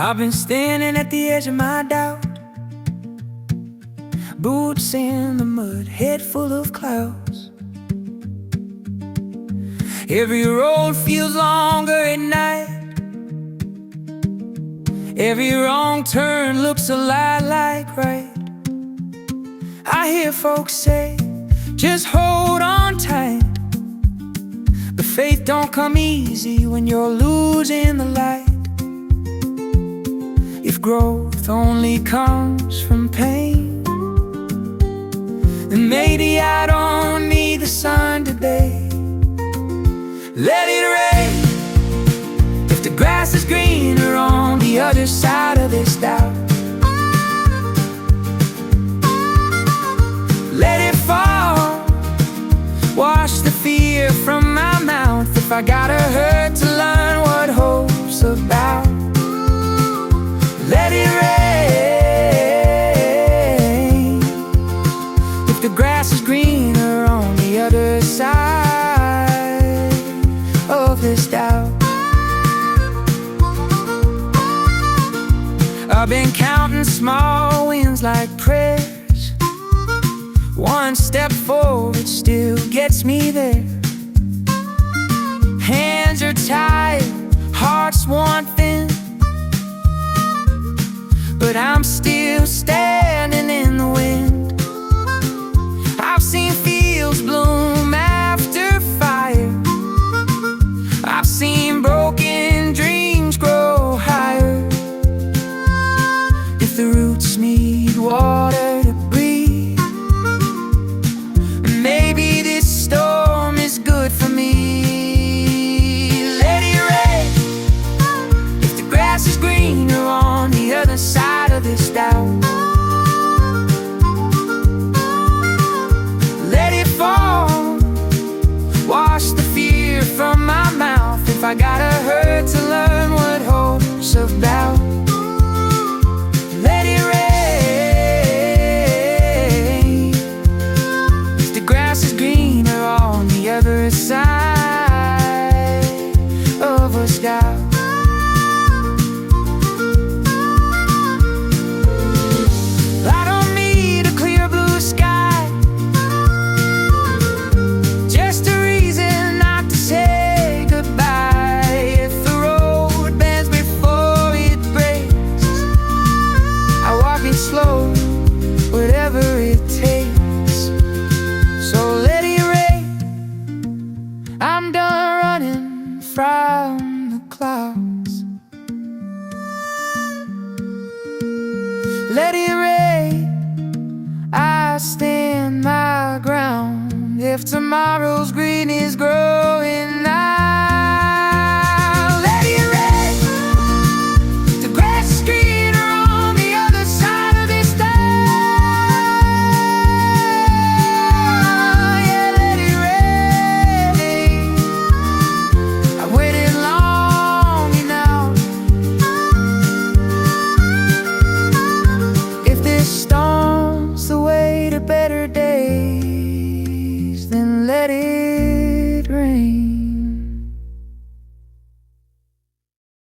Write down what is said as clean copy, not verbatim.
I've been standing at the edge of my doubt, boots in the mud, head full of clouds. Every road feels longer at night, every wrong turn looks a lot like right. I hear folks say, just hold on tight, but faith don't come easy when you're losing the light. If growth only comes from pain, then maybe I don't need the sun today. Let it rain if the grass is greener on the other side of this doubt. Let it fall, wash the fear from my mouth. If I gotta hurt to learn what hope's about. Let it rain if the grass is greener on the other side of this doubt. I've been counting small wins like prayers. One step forward still gets me there. Hands are tired, heart's worn thin, but I'm still standing in the wind. I've seen fields bloom after fire, I've seen broken dreams grow higher. If the roots need water to breathe, maybe this storm is good for me. Let it rain if the grass is greener on the other side of this doubt. Let it fall, wash the fear from my mouth. If I gotta hurt to learn what hope's about. Let it rain if the grass is greener on the other side of this doubt. Slow, whatever it takes. So let it rain, I'm done running from the clouds. Let it rain, I stand my ground. If tomorrow's green is growing now,